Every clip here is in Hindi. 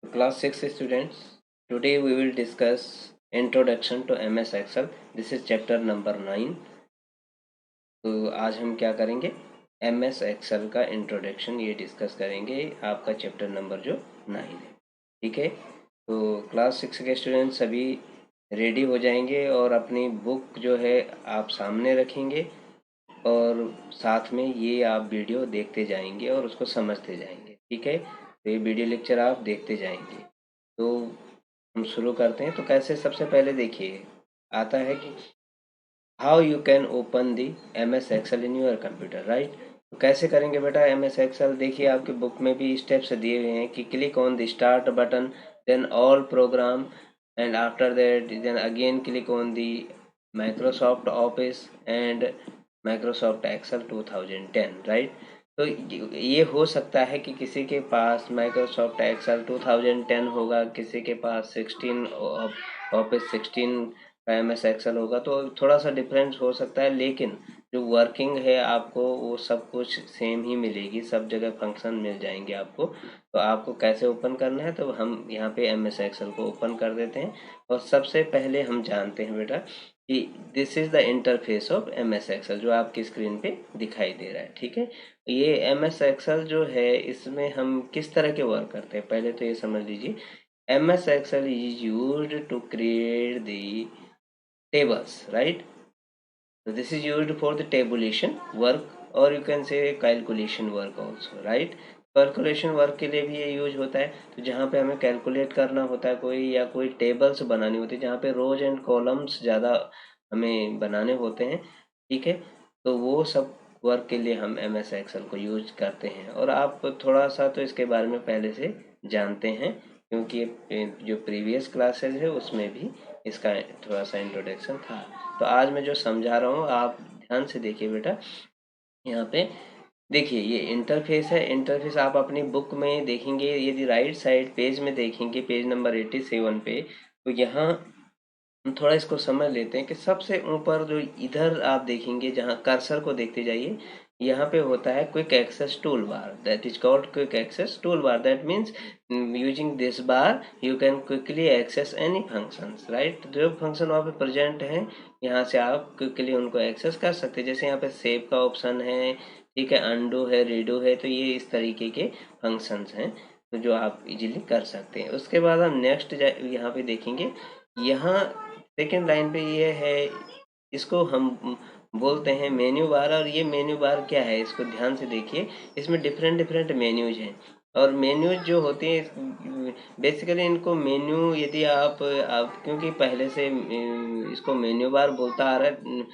Class 6 students, today we will discuss Introduction to MS Excel. This is chapter number 9. तो आज हम क्या करेंगे, MS Excel का इंट्रोडक्शन ये डिस्कस करेंगे। आपका चैप्टर नंबर जो 9 है, ठीक है। तो क्लास 6 के स्टूडेंट सभी रेडी हो जाएंगे और अपनी बुक जो है आप सामने रखेंगे और साथ में ये आप वीडियो देखते जाएंगे और उसको समझते जाएंगे, ठीक है। तो ये वीडियो लेक्चर आप देखते जाएंगे। तो हम शुरू करते हैं। तो कैसे, सबसे पहले देखिए आता है कि how you can open the MS Excel in your computer, right. तो कैसे करेंगे बेटा MS एक्सेल, देखिए आपके बुक में भी स्टेप्स दिए हुए हैं कि click on the start button, then all program, and after that then again click on the Microsoft office and Microsoft Excel 2010, right. तो ये हो सकता है कि किसी के पास माइक्रोसॉफ्ट एक्सेल 2010 होगा, किसी के पास 16 ऑफिस 16 का MS एक्सेल होगा, तो थोड़ा सा डिफरेंस हो सकता है, लेकिन जो वर्किंग है आपको वो सब कुछ सेम ही मिलेगी, सब जगह फंक्शन मिल जाएंगे आपको। तो आपको कैसे ओपन करना है, तो हम यहाँ पे MS एक्सेल को ओपन कर देते हैं। और सबसे पहले हम जानते हैं बेटा कि this is the interface of MS Excel, जो आपकी स्क्रीन पे दिखाई दे रहा है, ठीक है। ये MS एक्सेल जो है, इसमें हम किस तरह के वर्क करते हैं, पहले तो ये समझ लीजिए। MS Excel is used to create the tables, right? So this is used for the tabulation work, or you can say calculation work also, right? Calculation work के लिए भी ये यूज होता है। तो जहाँ पे हमें कैलकुलेट करना होता है कोई, या कोई टेबल्स बनानी होती है जहाँ पे रोज एंड कॉलम्स ज़्यादा हमें बनाने होते हैं, ठीक है। तो वो सब वर्क के लिए हम MS एक्सेल को यूज करते हैं। और आप थोड़ा सा तो इसके बारे में पहले से जानते हैं, क्योंकि जो प्रीवियस क्लासेज है उसमें भी इसका थोड़ा सा इंट्रोडक्शन था। तो आज मैं जो समझा रहा हूँ आप ध्यान से देखिए बेटा। यहाँ पे देखिए ये इंटरफेस है। इंटरफेस आप अपनी बुक में देखेंगे, यदि राइट साइड पेज में देखेंगे, पेज नंबर 87 पे, तो यहाँ हम थोड़ा इसको समझ लेते हैं कि सबसे ऊपर जो इधर आप देखेंगे, जहाँ कर्सर को देखते जाइए, यहाँ पे होता है quick access tool bar, that is called quick access tool bar. That means using this bar you can quickly access any functions, right. जो फंक्शन वहाँ पे प्रेजेंट हैं, यहाँ से आप क्विकली उनको एक्सेस कर सकते हैं। जैसे यहाँ पे सेव का ऑप्शन है, ठीक है, अंडू है, रीडू है, तो ये इस तरीके के फंक्शंस हैं, तो जो आप इजीली कर सकते हैं। उसके बाद हम नेक्स्ट यहाँ पे देखेंगे, यहाँ सेकेंड लाइन पे ये है, इसको हम बोलते हैं मेन्यू बार। और ये मेन्यू बार क्या है, इसको ध्यान से देखिए। इसमें डिफरेंट डिफरेंट मेन्यूज हैं, और मेन्यूज जो होती हैं बेसिकली इनको मेन्यू, यदि आप क्योंकि पहले से इसको मेन्यू बार बोलता आ रहा है,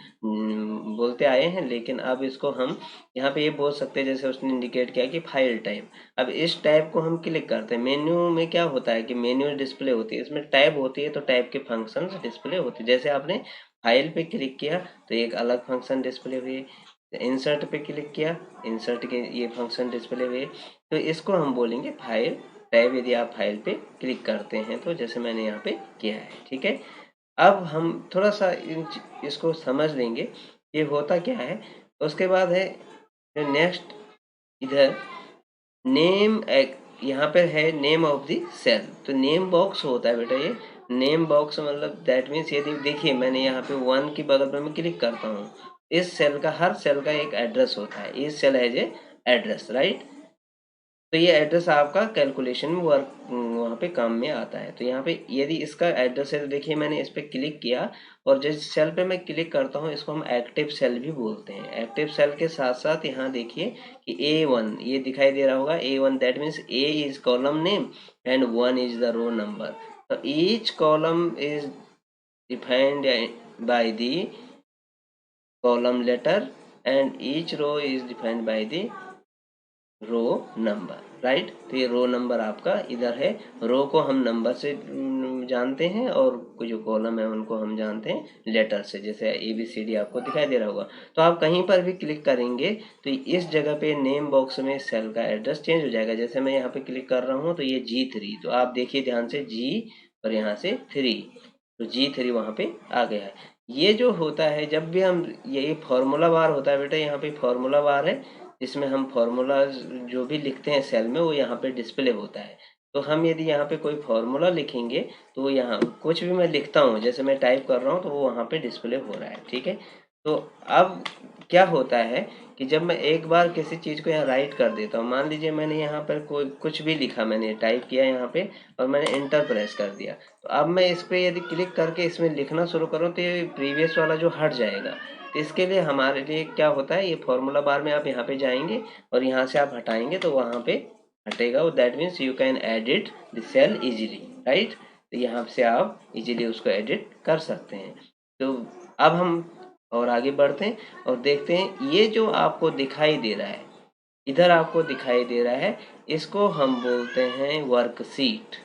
बोलते आए हैं, लेकिन अब इसको हम यहाँ पे ये बोल सकते हैं, जैसे उसने इंडिकेट किया कि फाइल टाइप। अब इस टैब को हम क्लिक करते हैं। मेन्यू में क्या होता है कि मेन्यू डिस्प्ले होती है, इसमें टैब होती है, तो टैब के फंक्शंस डिस्प्ले होते हैं। जैसे आपने फाइल पे क्लिक किया तो एक अलग फंक्शन डिस्प्ले हुए, इंसर्ट पे क्लिक किया, इंसर्ट के ये फंक्शन डिस्प्ले हुए। तो इसको हम बोलेंगे फाइल टैब, यदि आप फाइल पे क्लिक करते हैं तो, जैसे मैंने यहाँ पे किया है, ठीक है। अब हम थोड़ा सा इसको समझ लेंगे ये होता क्या है। उसके बाद है नेक्स्ट, इधर नेम, यहाँ पर है नेम ऑफ द सेल। तो नेम बॉक्स होता है बेटा, ये नेम बॉक्स मतलब दैट मीन्स, यदि देखिए मैंने यहाँ पे 1 की बगल में मैं क्लिक करता हूँ, इस सेल का, हर सेल का एक एड्रेस होता है, इस cell has a address, right. तो ये एड्रेस आपका कैलकुलेशन में वर्क वहाँ पे काम में आता है। तो यहाँ पे यदि इसका एड्रेस है, तो देखिए मैंने इस पर क्लिक किया, और जिस सेल पे मैं क्लिक करता हूँ इसको हम एक्टिव सेल भी बोलते हैं। एक्टिव सेल के साथ साथ यहाँ देखिए कि A1 ये दिखाई दे रहा होगा, A1 that means A is column name and 1 is the row number. तो each column is defined by the column letter and each row is defined by the row number, right. तो ये रो नंबर आपका इधर है। रो को हम नंबर से जानते हैं, और जो कॉलम है उनको हम जानते हैं लेटर से, जैसे ABCD आपको दिखाई दे रहा होगा। तो आप कहीं पर भी क्लिक करेंगे तो इस जगह पे नेम बॉक्स में सेल का एड्रेस चेंज हो जाएगा। जैसे मैं यहाँ पे क्लिक कर रहा हूँ तो ये G3, तो आप देखिए ध्यान से, G और यहाँ से 3, तो G3 वहाँ पे आ गया है। ये जो होता है जब भी हम, ये फॉर्मूला बार होता है बेटा, यहाँ पे फॉर्मूला बार है, इसमें हम फॉर्मूला जो भी लिखते हैं सेल में वो यहाँ पे डिस्प्ले होता है। तो हम यदि यहाँ पे कोई फॉर्मूला लिखेंगे तो यहाँ कुछ भी मैं लिखता हूँ, जैसे मैं टाइप कर रहा हूँ तो वो वहाँ पे डिस्प्ले हो रहा है, ठीक है। तो अब क्या होता है कि जब मैं एक बार किसी चीज़ को यहाँ राइट कर देता हूँ, मान लीजिए मैंने यहाँ पर कोई कुछ भी लिखा, मैंने टाइप किया यहाँ पे और मैंने एंटर प्रेस कर दिया, तो अब मैं इस पे यदि क्लिक करके इसमें लिखना शुरू करूँ तो ये प्रीवियस वाला जो हट जाएगा। तो इसके लिए हमारे लिए क्या होता है, ये फॉर्मूला बार में आप यहाँ पे जाएंगे और यहाँ से आप हटाएंगे तो वहाँ पे हटेगा, that means you can edit the cell easily, right. तो यहाँ से आप इजीली उसको एडिट कर सकते हैं। तो अब हम और आगे बढ़ते हैं और देखते हैं ये जो आपको दिखाई दे रहा है, इधर आपको दिखाई दे रहा है, इसको हम बोलते हैं वर्कशीट।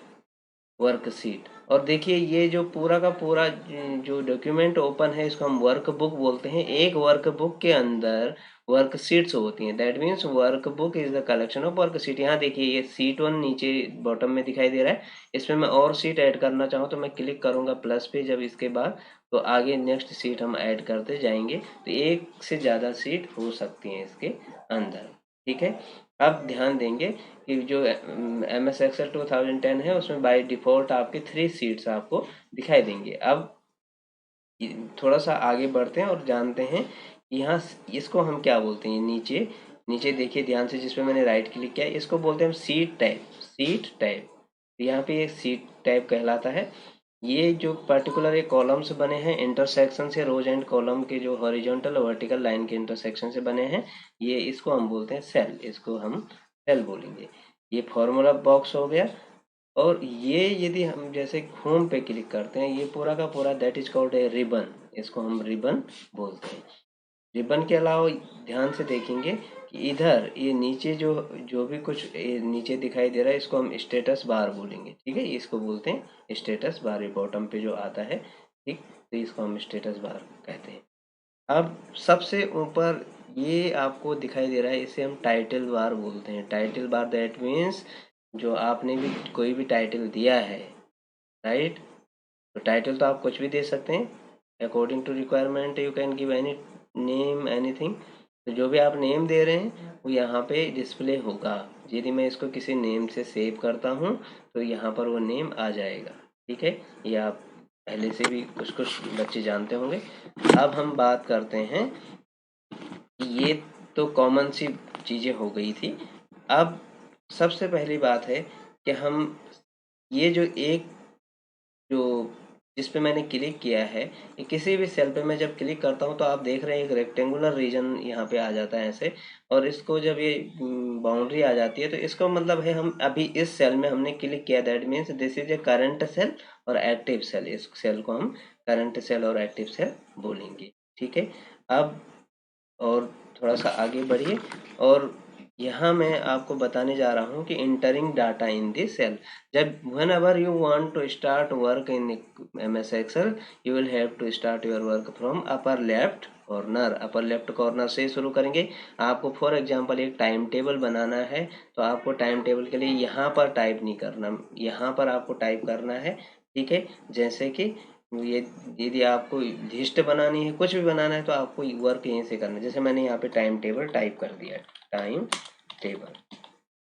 वर्कशीट। और देखिए ये जो पूरा का पूरा जो डॉक्यूमेंट ओपन है इसको हम वर्कबुक बोलते हैं। एक वर्कबुक के अंदर वर्कशीट्स होती हैं, that means workbook is the collection of worksheet. यहाँ देखिए ये सीट 1 नीचे बॉटम में दिखाई दे रहा है, इसमें मैं और सीट ऐड करना चाहूँ तो मैं क्लिक करूँगा प्लस पे, जब इसके बाद तो आगे नेक्स्ट सीट हम ऐड करते जाएंगे, तो एक से ज़्यादा सीट हो सकती हैं इसके अंदर, ठीक है। अब ध्यान देंगे कि जो एम एस एक्सेल 2010 है उसमें बाय डिफ़ॉल्ट आपकी 3 सीट्स आपको दिखाई देंगे। अब थोड़ा सा आगे बढ़ते हैं और जानते हैं यहाँ इसको हम क्या बोलते हैं। नीचे नीचे देखिए ध्यान से, जिसपे मैंने राइट क्लिक किया इसको बोलते हैं हम सीट टाइप। सीट टाइप यहाँ पे एक सीट टाइप कहलाता है। ये जो पर्टिकुलर ये कॉलम्स बने हैं इंटरसेक्शन से, रोज एंड कॉलम के जो हॉरिजॉन्टल और वर्टिकल लाइन के इंटरसेक्शन से बने हैं, ये इसको हम बोलते हैं सेल, इसको हम सेल बोलेंगे। ये फॉर्मूला बॉक्स हो गया। और ये यदि हम जैसे होम पे क्लिक करते हैं, ये पूरा का पूरा that is called a ribbon, इसको हम रिबन बोलते हैं। रिबन के अलावा ध्यान से देखेंगे कि इधर ये नीचे जो जो भी कुछ नीचे दिखाई दे रहा है इसको हम स्टेटस बार बोलेंगे, ठीक है। इसको बोलते हैं स्टेटस बार, ये बॉटम पे जो आता है, ठीक, तो इसको हम स्टेटस बार कहते हैं। अब सबसे ऊपर ये आपको दिखाई दे रहा है, इसे हम टाइटल बार बोलते हैं। टाइटल बार दैट मीन्स जो आपने भी कोई भी टाइटल दिया है, राइट। तो टाइटल तो आप कुछ भी दे सकते हैं, according to requirement you can give any name anything. तो जो भी आप नेम दे रहे हैं वो यहाँ पे डिस्प्ले होगा। यदि मैं इसको किसी नेम से सेव करता हूँ तो यहाँ पर वो नेम आ जाएगा, ठीक है। ये आप पहले से भी कुछ कुछ बच्चे जानते होंगे। अब हम बात करते हैं, ये तो कॉमन सी चीज़ें हो गई थी। अब सबसे पहली बात है कि हम ये जो एक जो जिस पे मैंने क्लिक किया है, ये किसी भी सेल पे मैं जब क्लिक करता हूँ तो आप देख रहे हैं एक रेक्टेंगुलर रीजन यहाँ पे आ जाता है ऐसे। और इसको जब ये बाउंड्री आ जाती है तो इसको मतलब है हम अभी इस सेल में हमने क्लिक किया, that means this is a current cell और एक्टिव सेल। इस सेल को हम करंट सेल और एक्टिव सेल बोलेंगे, ठीक है। अब और थोड़ा सा आगे बढ़िए और यहाँ मैं आपको बताने जा रहा हूँ कि entering data in this cell. जब whenever you want to start work in M S Excel, you will have to start your work from upper left corner. Upper left corner से शुरू करेंगे। आपको फॉर एग्जांपल एक टाइम टेबल बनाना है तो आपको टाइम टेबल के लिए यहाँ पर टाइप नहीं करना, यहाँ पर आपको टाइप करना है, ठीक है। जैसे कि ये यदि आपको लिस्ट बनानी है, कुछ भी बनाना है तो आपको वर्क यहीं से करना है। जैसे मैंने यहाँ पे टाइम टेबल टाइप कर दिया, टाइम टेबल,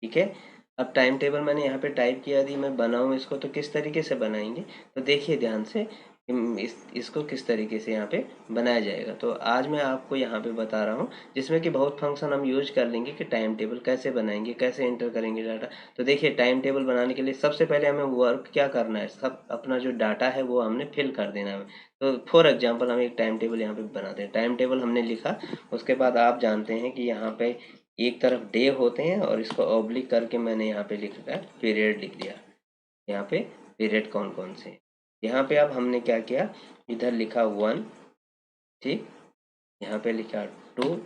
ठीक है। अब टाइम टेबल मैंने यहाँ पे टाइप किया, यदि मैं बनाऊँ इसको तो किस तरीके से बनाएंगे, तो देखिए ध्यान से इसको किस तरीके से यहाँ पे बनाया जाएगा। तो आज मैं आपको यहाँ पे बता रहा हूँ जिसमें कि बहुत फंक्शन हम यूज कर लेंगे कि टाइम टेबल कैसे बनाएंगे, कैसे एंटर करेंगे डाटा। तो देखिए टाइम टेबल बनाने के लिए सबसे पहले हमें वर्क क्या करना है, सब अपना जो डाटा है वो हमने फिल कर देना है। तो फॉर एग्जाम्पल हम एक टाइम टेबल यहाँ पे बनाते हैं। टाइम टेबल हमने लिखा, उसके बाद आप जानते हैं कि यहाँ पे एक तरफ डे होते हैं और इसको ऑब्लिक करके मैंने यहाँ पे लिखा पीरियड लिख दिया। यहाँ पे पीरियड कौन कौन से, यहाँ पे अब हमने क्या किया, इधर लिखा 1, ठीक, यहाँ पे लिखा 2।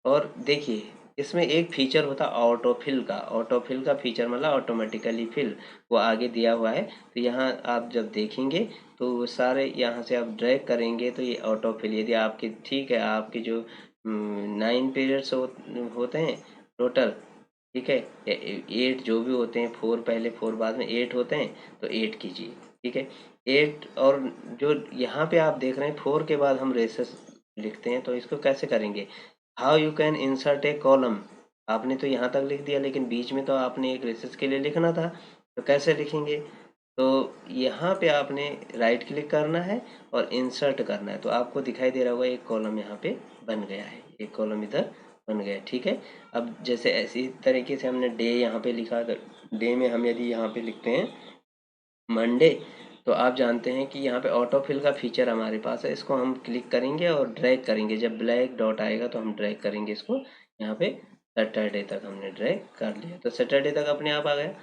और देखिए इसमें एक फीचर होता है ऑटोफिल का। ऑटोफिल का फीचर मतलब ऑटोमेटिकली फिल, वो आगे दिया हुआ है। तो यहाँ आप जब देखेंगे तो वो सारे यहाँ से आप ड्रैग करेंगे तो ये ऑटोफिल, यदि आपकी ठीक है, आपकी जो 9 पीरियड्स होते हैं टोटल, ठीक है, 8 जो भी होते हैं, 4 पहले 4 बाद में 8 होते हैं, तो 8 कीजिए, ठीक है। 8 और जो यहाँ पे आप देख रहे हैं 4 के बाद हम रेसेस लिखते हैं, तो इसको कैसे करेंगे, how you can insert A column. आपने तो यहाँ तक लिख दिया लेकिन बीच में तो आपने एक रेसेस के लिए लिखना था, तो कैसे लिखेंगे? तो यहाँ पे आपने राइट क्लिक करना है और इंसर्ट करना है, तो आपको दिखाई दे रहा होगा एक कॉलम यहाँ पे बन गया है, एक कॉलम इधर बन गया है। ठीक है, अब जैसे ऐसी तरीके से हमने डे यहाँ पे लिखा, तो डे में हम यदि यहाँ पे लिखते हैं मंडे, तो आप जानते हैं कि यहाँ पे ऑटो फिल का फीचर हमारे पास है। इसको हम क्लिक करेंगे और ड्रैग करेंगे, जब ब्लैक डॉट आएगा तो हम ड्रैग करेंगे इसको यहाँ पे। सैटरडे तक हमने ड्रैग कर लिया, तो सैटरडे तक अपने आप आ गया।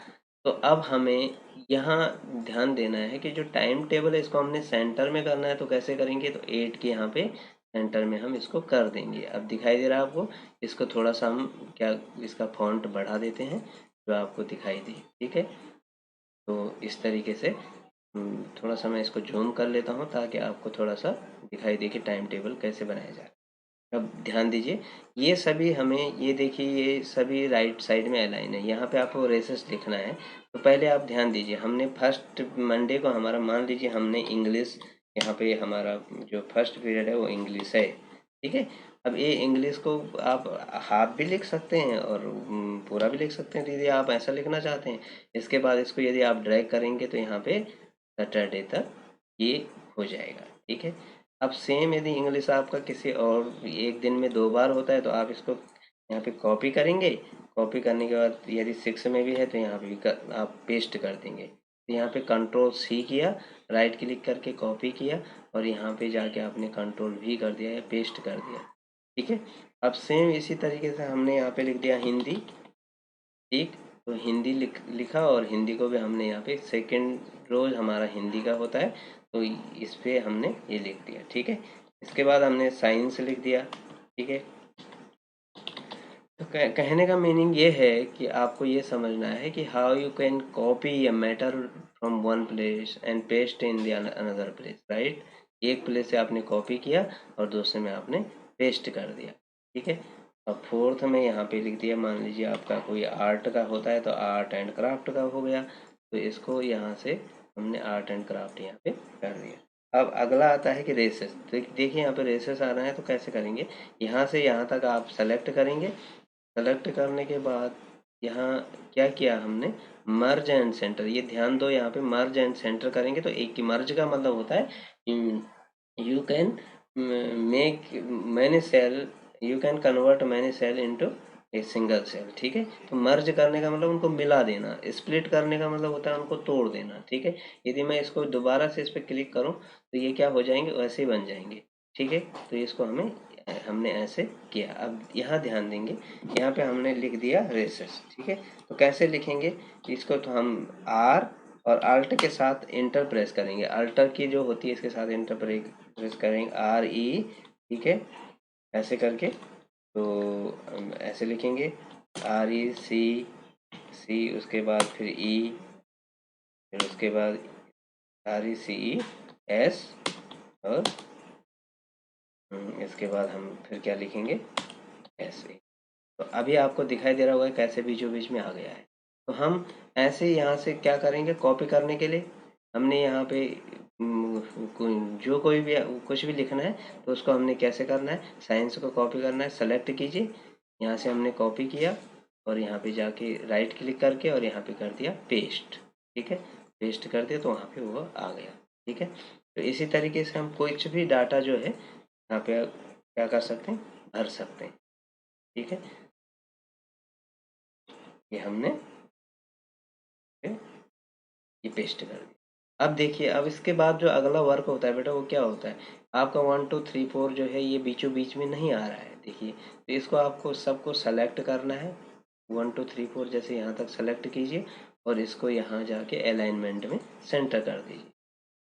तो अब हमें यहाँ ध्यान देना है कि जो टाइम टेबल है इसको हमने सेंटर में करना है। तो कैसे करेंगे? तो 8 के यहाँ पे सेंटर में हम इसको कर देंगे। अब दिखाई दे रहा है आपको? इसको थोड़ा सा हम क्या इसका फॉन्ट बढ़ा देते हैं जो आपको दिखाई दे। ठीक है, तो इस तरीके से थोड़ा सा मैं इसको जूम कर लेता हूँ ताकि आपको थोड़ा सा दिखाई दे कि टाइम टेबल कैसे बनाया जाए। अब ध्यान दीजिए, ये सभी हमें, ये देखिए ये सभी राइट साइड में अलाइन है। यहाँ पे आपको रेसेस लिखना है। तो पहले आप ध्यान दीजिए, हमने फर्स्ट मंडे को हमारा, मान लीजिए हमने इंग्लिश, यहाँ पे हमारा जो फर्स्ट पीरियड है वो इंग्लिश है। ठीक है, अब ये इंग्लिश को आप हाफ भी लिख सकते हैं और पूरा भी लिख सकते हैं, यदि आप ऐसा लिखना चाहते हैं। इसके बाद इसको यदि आप ड्रैग करेंगे तो यहाँ पे सैटरडे तक ये हो जाएगा। ठीक है, अब सेम यदि इंग्लिश आपका किसी और एक दिन में 2 बार होता है तो आप इसको यहाँ पे कॉपी करेंगे। कॉपी करने के बाद यदि 6 में भी है तो यहाँ पे भी आप पेस्ट कर देंगे। तो यहाँ पे कंट्रोल सी किया, राइट क्लिक करके कॉपी किया और यहाँ पे जाके आपने कंट्रोल भी कर दिया या पेस्ट कर दिया। ठीक है, अब सेम इसी तरीके से हमने यहाँ पे लिख दिया हिंदी। ठीक, तो हिंदी लिखा और हिंदी को भी हमने यहाँ पे सेकंड रोज हमारा हिंदी का होता है, तो इस पे हमने ये लिख दिया। ठीक है, इसके बाद हमने साइंस लिख दिया। ठीक है, तो कहने का मीनिंग ये है कि आपको ये समझना है कि how you can copy a matter from one place and paste in the another place. Right, एक प्लेस से आपने कॉपी किया और दूसरे में आपने पेस्ट कर दिया। ठीक है, अब फोर्थ में यहाँ पे लिख दिया, मान लीजिए आपका कोई आर्ट का होता है तो आर्ट एंड क्राफ्ट का हो गया, तो इसको यहाँ से हमने आर्ट एंड क्राफ्ट यहाँ पे कर दिया। अब अगला आता है कि रेसेस। देखिए यहाँ पे रेसेस आ रहा है, तो कैसे करेंगे? यहाँ से यहाँ तक आप सेलेक्ट करेंगे। सेलेक्ट करने के बाद यहाँ क्या किया हमने? मर्ज एंड सेंटर। ये ध्यान दो, यहाँ पे मर्ज एंड सेंटर करेंगे तो एक की मर्ज का मतलब होता है you can make many cell, you can convert many cell into a single cell. ठीक है, तो मर्ज करने का मतलब उनको मिला देना, स्प्लिट करने का मतलब होता है उनको तोड़ देना। ठीक है, यदि मैं इसको दोबारा से इस पर क्लिक करूं तो ये क्या हो जाएंगे? वैसे ही बन जाएंगे। ठीक है, तो इसको हमने ऐसे किया। अब यहाँ ध्यान देंगे, यहाँ पे हमने लिख दिया रेसेस। ठीक है, तो कैसे लिखेंगे इसको? तो हम आर और अल्ट के साथ इंटर प्रेस करेंगे। अल्टर की जो होती है इसके साथ इंटर प्रेस करेंगे, आर ई। ठीक है, ऐसे करके तो ऐसे लिखेंगे आर ई सी सी, उसके बाद फिर ई, फिर उसके बाद आर ई सी ई एस, और इसके बाद हम फिर क्या लिखेंगे? ऐसे। तो अभी आपको दिखाई दे रहा होगा कैसे बीचों बीच में आ गया है। तो हम ऐसे यहाँ से क्या करेंगे? कॉपी करने के लिए हमने यहाँ पे जो कोई भी कुछ भी लिखना है तो उसको हमने कैसे करना है? साइंस को कॉपी करना है, सेलेक्ट कीजिए, यहाँ से हमने कॉपी किया और यहाँ पे जाके राइट क्लिक करके और यहाँ पे कर दिया पेस्ट। ठीक है, पेस्ट कर दिया तो वहाँ पे वो आ गया। ठीक है, तो इसी तरीके से हम कुछ भी डाटा जो है यहाँ पे क्या कर सकते हैं? भर सकते हैं। ठीक है, ये हमने ये पेस्ट कर दिया। अब देखिए, अब इसके बाद जो अगला वर्क होता है बेटा वो क्या होता है? आपका 1 2 3 4 जो है ये बीचों बीच में नहीं आ रहा है। देखिए, तो इसको आपको सबको सेलेक्ट करना है। 1 2 3 4 जैसे यहाँ तक सेलेक्ट कीजिए और इसको यहाँ जाके अलाइनमेंट में सेंटर कर दीजिए।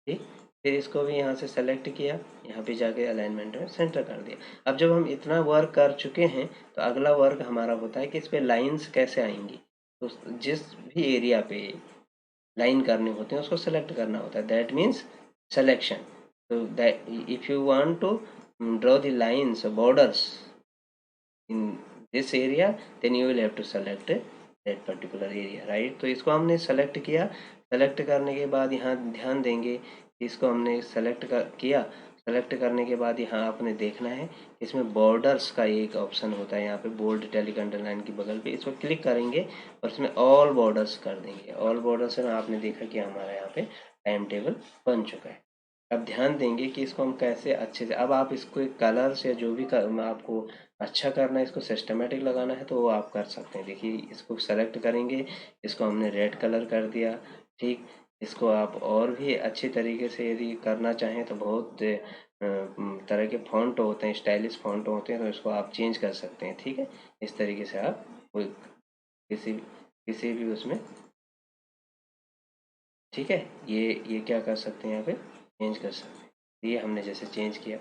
ठीक, फिर इसको भी यहाँ से सेलेक्ट किया, यहाँ पे जाके अलाइनमेंट में सेंटर कर दिया। अब जब हम इतना वर्क कर चुके हैं तो अगला वर्क हमारा होता है कि इस पे लाइंस कैसे आएंगी। तो जिस भी एरिया पे लाइन करने होते हैं उसको सेलेक्ट करना होता है, दैट मीन्स सिलेक्शन। तो that if you want to draw the lines borders in this area then you will have to select that particular area. Right, तो इसको हमने सेलेक्ट किया। सेलेक्ट करने के बाद यहाँ ध्यान देंगे, इसको हमने सेलेक्ट किया। सेलेक्ट करने के बाद यहाँ आपने देखना है, इसमें बॉर्डर्स का एक ऑप्शन होता है, यहाँ पे बोल्ड इटैलिक अंडरलाइन की बगल पे, इस पर क्लिक करेंगे और इसमें ऑल बॉर्डर्स कर देंगे। ऑल बॉर्डर्स में आपने देखा कि हमारा यहाँ पे टाइम टेबल बन चुका है। अब ध्यान देंगे कि इसको हम कैसे अच्छे से, अब आप इसको एक कलर से जो भी आपको अच्छा करना है, इसको सिस्टमेटिक लगाना है तो वो आप कर सकते हैं। देखिए इसको सेलेक्ट करेंगे, इसको हमने रेड कलर कर दिया, ठीक। इसको आप और भी अच्छी तरीके से यदि करना चाहें तो बहुत तरह के फ़ॉन्ट होते हैं, स्टाइलिश फ़ॉन्ट होते हैं, तो इसको आप चेंज कर सकते हैं, ठीक है। इस तरीके से आप कोई किसी किसी भी उसमें, ठीक है, ये क्या कर सकते हैं, यहाँ पे चेंज कर सकते हैं। ये हमने जैसे चेंज किया।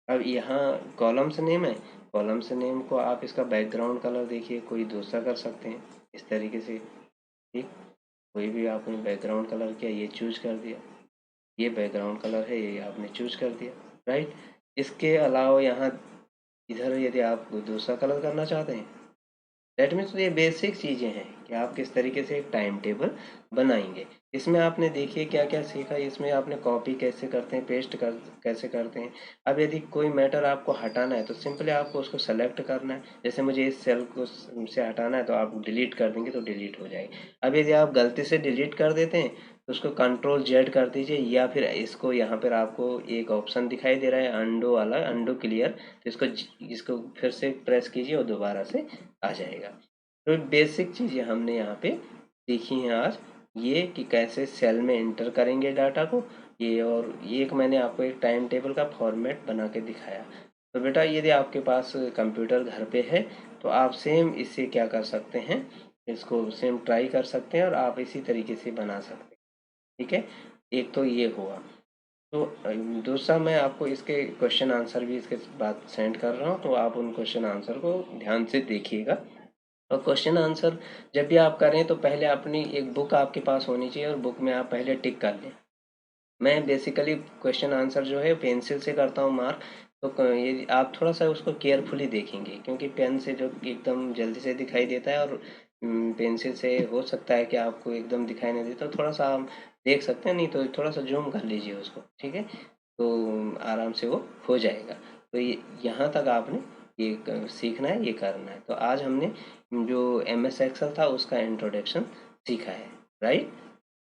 अब यहाँ कॉलम्स नेम है, कॉलम्स नेम को आप इसका बैकग्राउंड कलर देखिए कोई दूसरा कर सकते हैं इस तरीके से, ठीक। कोई भी आपने बैकग्राउंड कलर किया, ये चूज कर दिया, ये बैकग्राउंड कलर है, ये आपने चूज कर दिया, राइट। इसके अलावा यहाँ इधर यदि आप दूसरा कलर करना चाहते हैं, दैट मीन्स ये बेसिक चीज़ें हैं कि आप किस तरीके से एक टाइम टेबल बनाएंगे। इसमें आपने देखिए क्या क्या सीखा, इसमें आपने कॉपी कैसे करते हैं, पेस्ट कर कैसे करते हैं। अब यदि कोई मैटर आपको हटाना है तो सिंपली आपको उसको सेलेक्ट करना है, जैसे मुझे इस सेल को से हटाना है तो आप डिलीट कर देंगे तो डिलीट हो जाएगी। अब यदि आप गलती से डिलीट कर देते हैं तो उसको कंट्रोल जेड कर दीजिए, या फिर इसको यहाँ पर आपको एक ऑप्शन दिखाई दे रहा है अंडो वाला, अंडो क्लियर, तो इसको फिर से प्रेस कीजिए और दोबारा से आ जाएगा। तो बेसिक चीज़ें हमने यहाँ पे सीखी हैं आज, ये कि कैसे सेल में इंटर करेंगे डाटा को, ये, और ये एक मैंने आपको एक टाइम टेबल का फॉर्मेट बना के दिखाया। तो बेटा यदि आपके पास कंप्यूटर घर पे है तो आप सेम इससे क्या कर सकते हैं, इसको सेम ट्राई कर सकते हैं और आप इसी तरीके से बना सकते हैं, ठीक है। एक तो ये हुआ। तो दूसरा मैं आपको इसके क्वेश्चन आंसर भी इसके बाद सेंड कर रहा हूँ, तो आप उन क्वेश्चन आंसर को ध्यान से देखिएगा। और क्वेश्चन आंसर जब भी आप करें तो पहले अपनी एक बुक आपके पास होनी चाहिए और बुक में आप पहले टिक कर लें। मैं बेसिकली क्वेश्चन आंसर जो है पेंसिल से करता हूँ मार्क, तो ये आप थोड़ा सा उसको केयरफुली देखेंगे, क्योंकि पेन से जो एकदम जल्दी से दिखाई देता है और पेंसिल से हो सकता है कि आपको एकदम दिखाई नहीं देता, तो थोड़ा सा आप देख सकते हैं, नहीं तो थोड़ा सा जूम कर लीजिए उसको, ठीक है, तो आराम से वो हो जाएगा। तो ये यहाँ तक आपने ये सीखना है, ये करना है। तो आज हमने जो MS एक्सेल था उसका इंट्रोडक्शन सीखा है, राइट।